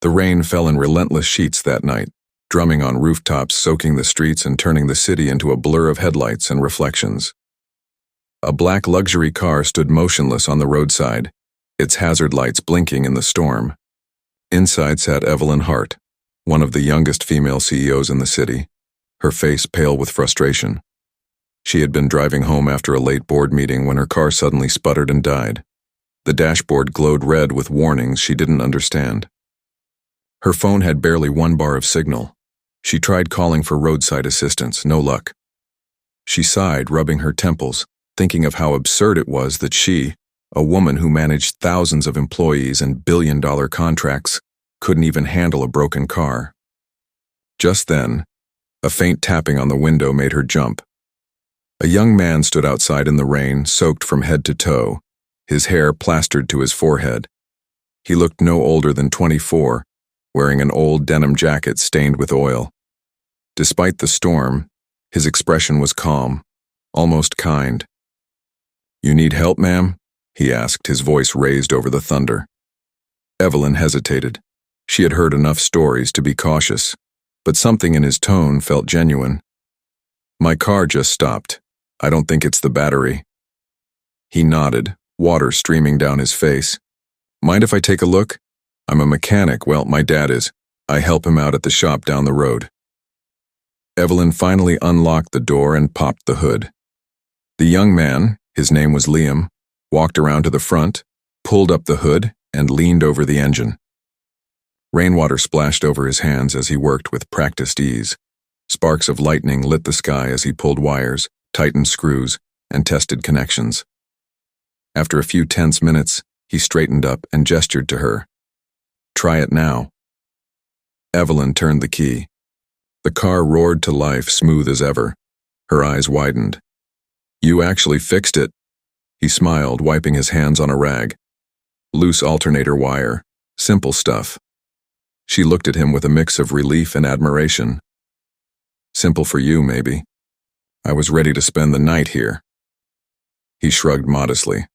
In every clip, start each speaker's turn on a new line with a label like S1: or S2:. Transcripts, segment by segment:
S1: The rain fell in relentless sheets that night, drumming on rooftops, soaking the streets, and turning the city into a blur of headlights and reflections. A black luxury car stood motionless on the roadside, its hazard lights blinking in the storm. Inside sat Evelyn Hart, one of the youngest female CEOs in the city, her face pale with frustration. She had been driving home after a late board meeting when her car suddenly sputtered and died. The dashboard glowed red with warnings she didn't understand. Her phone had barely one bar of signal. She tried calling for roadside assistance, no luck. She sighed, rubbing her temples, thinking of how absurd it was that she, a woman who managed thousands of employees and billion-dollar contracts, couldn't even handle a broken car. Just then, a faint tapping on the window made her jump. A young man stood outside in the rain, soaked from head to toe, his hair plastered to his forehead. He looked no older than 24, wearing an old denim jacket stained with oil. Despite the storm, his expression was calm, almost kind. "You need help, ma'am?" he asked, his voice raised over the thunder. Evelyn hesitated. She had heard enough stories to be cautious, but something in his tone felt genuine. "My car just stopped. I don't think it's the battery." He nodded, water streaming down his face. "Mind if I take a look? I'm a mechanic. Well, my dad is. I help him out at the shop down the road." Evelyn finally unlocked the door and popped the hood. The young man, his name was Liam, walked around to the front, pulled up the hood, and leaned over the engine. Rainwater splashed over his hands as he worked with practiced ease. Sparks of lightning lit the sky as he pulled wires, tightened screws, and tested connections. After a few tense minutes, he straightened up and gestured to her. "Try it now." Evelyn turned the key. The car roared to life, smooth as ever. Her eyes widened. "You actually fixed it." He smiled, wiping his hands on a rag. "Loose alternator wire. Simple stuff." She looked at him with a mix of relief and admiration. "Simple for you, maybe. I was ready to spend the night here." He shrugged modestly.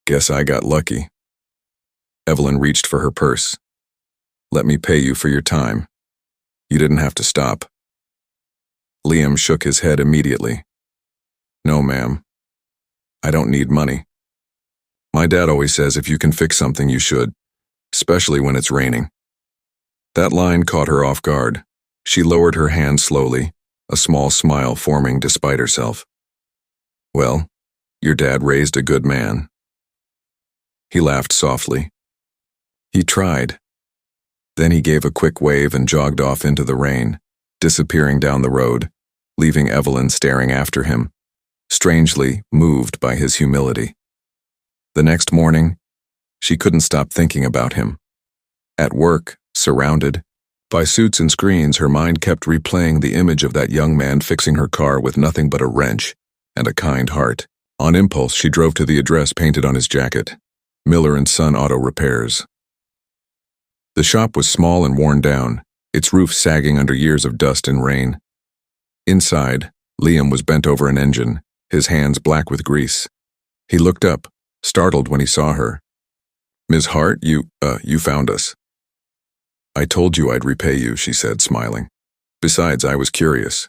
S1: "Guess I got lucky." Evelyn reached for her purse. "Let me pay you for your time. You didn't have to stop." Liam shook his head immediately. "No, ma'am. I don't need money. My dad always says if you can fix something, you should, especially when it's raining." That line caught her off guard. She lowered her hand slowly, a small smile forming despite herself. "Well, your dad raised a good man." He laughed softly. "He tried." Then he gave a quick wave and jogged off into the rain, disappearing down the road, leaving Evelyn staring after him, strangely moved by his humility. The next morning, she couldn't stop thinking about him. At work, surrounded by suits and screens, her mind kept replaying the image of that young man fixing her car with nothing but a wrench and a kind heart. On impulse, she drove to the address painted on his jacket, Miller & Son Auto Repairs. The shop was small and worn down, its roof sagging under years of dust and rain. Inside, Liam was bent over an engine, his hands black with grease. He looked up, startled when he saw her. "Ms. Hart, you found us." "I told you I'd repay you," she said, smiling. "Besides, I was curious.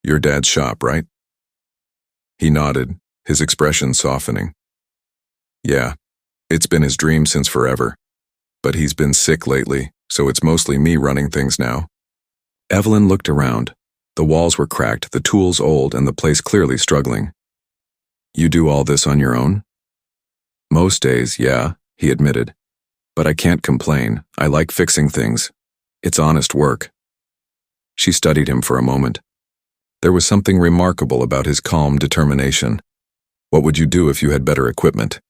S1: Your dad's shop, right?" He nodded, his expression softening. "Yeah, it's been his dream since forever. But he's been sick lately, so it's mostly me running things now." Evelyn looked around. The walls were cracked, the tools old, and the place clearly struggling. "You do all this on your own?" "Most days, yeah," he admitted. "But I can't complain. I like fixing things. It's honest work." She studied him for a moment. There was something remarkable about his calm determination. "What would you do if you had better equipment?"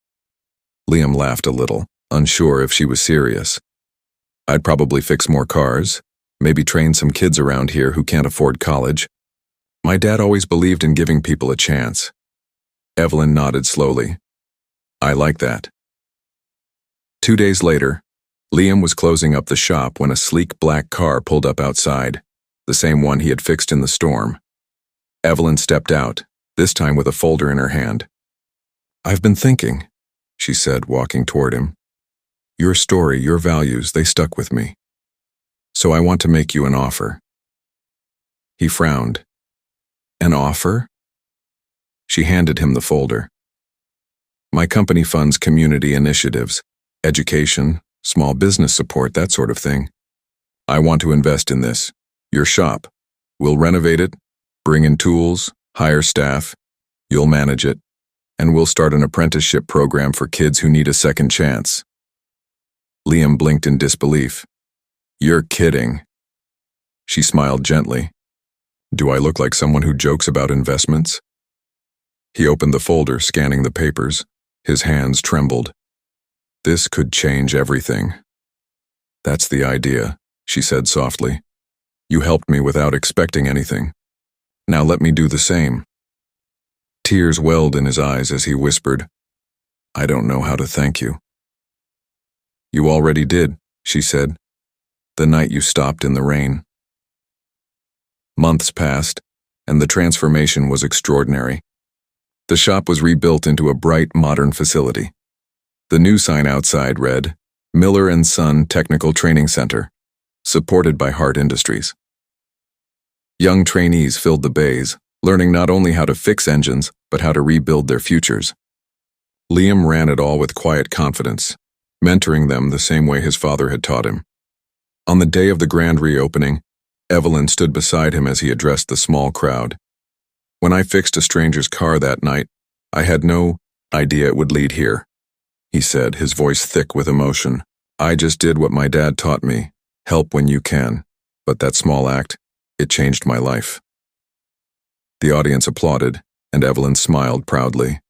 S1: Liam laughed a little, unsure if she was serious. "I'd probably fix more cars, maybe train some kids around here who can't afford college. My dad always believed in giving people a chance." Evelyn nodded slowly. "I like that." 2 days later, Liam was closing up the shop when a sleek black car pulled up outside, the same one he had fixed in the storm. Evelyn stepped out, this time with a folder in her hand. "I've been thinking," she said, walking toward him. "Your story, your values, they stuck with me. So I want to make you an offer." He frowned. "An offer?" She handed him the folder. "My company funds community initiatives, education, small business support, that sort of thing. I want to invest in this. Your shop. We'll renovate it, bring in tools, hire staff. You'll manage it, and we'll start an apprenticeship program for kids who need a second chance." Liam blinked in disbelief. "You're kidding." She smiled gently. "Do I look like someone who jokes about investments?" He opened the folder, scanning the papers. His hands trembled. "This could change everything." "That's the idea," she said softly. "You helped me without expecting anything. Now let me do the same." Tears welled in his eyes as he whispered, "I don't know how to thank you." "You already did," she said, "the night you stopped in the rain." Months passed, and the transformation was extraordinary. The shop was rebuilt into a bright, modern facility. The new sign outside read, "Miller & Son Technical Training Center, supported by Hart Industries." Young trainees filled the bays, learning not only how to fix engines, but how to rebuild their futures. Liam ran it all with quiet confidence, mentoring them the same way his father had taught him. On the day of the grand reopening, Evelyn stood beside him as he addressed the small crowd. "When I fixed a stranger's car that night, I had no idea it would lead here," he said, his voice thick with emotion. "I just did what my dad taught me, help when you can. But that small act, it changed my life." The audience applauded, and Evelyn smiled proudly.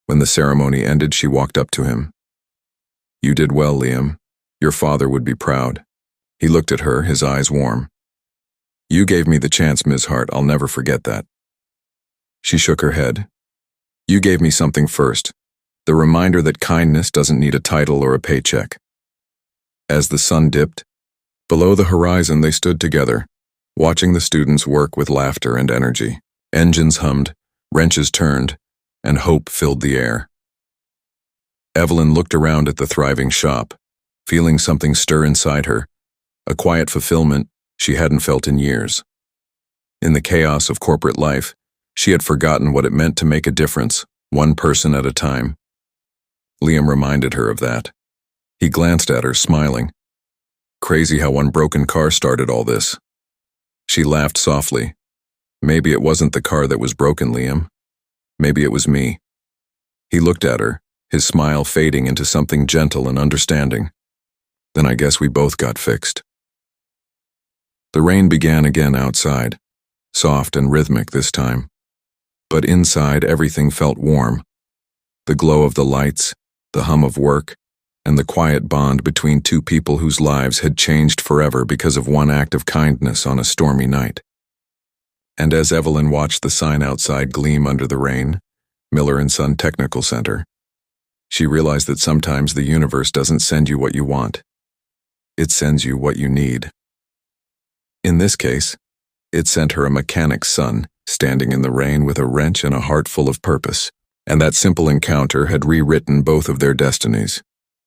S1: When the ceremony ended, she walked up to him. "You did well, Liam. Your father would be proud." He looked at her, his eyes warm. "You gave me the chance, Ms. Hart. I'll never forget that." She shook her head. "You gave me something first, the reminder that kindness doesn't need a title or a paycheck." As the sun dipped, below the horizon they stood together, watching the students work with laughter and energy. Engines hummed, wrenches turned, and hope filled the air. Evelyn looked around at the thriving shop, feeling something stir inside her, a quiet fulfillment she hadn't felt in years. In the chaos of corporate life, she had forgotten what it meant to make a difference, one person at a time. Liam reminded her of that. He glanced at her, smiling. "Crazy how one broken car started all this." She laughed softly. "Maybe it wasn't the car that was broken, Liam. Maybe it was me." He looked at her, his smile fading into something gentle and understanding. "Then I guess we both got fixed." The rain began again outside, soft and rhythmic this time. But inside everything felt warm. The glow of the lights, the hum of work, and the quiet bond between two people whose lives had changed forever because of one act of kindness on a stormy night. And as Evelyn watched the sign outside gleam under the rain, Miller & Son Technical Center, she realized that sometimes the universe doesn't send you what you want. It sends you what you need. In this case, it sent her a mechanic's son, standing in the rain with a wrench and a heart full of purpose. And that simple encounter had rewritten both of their destinies.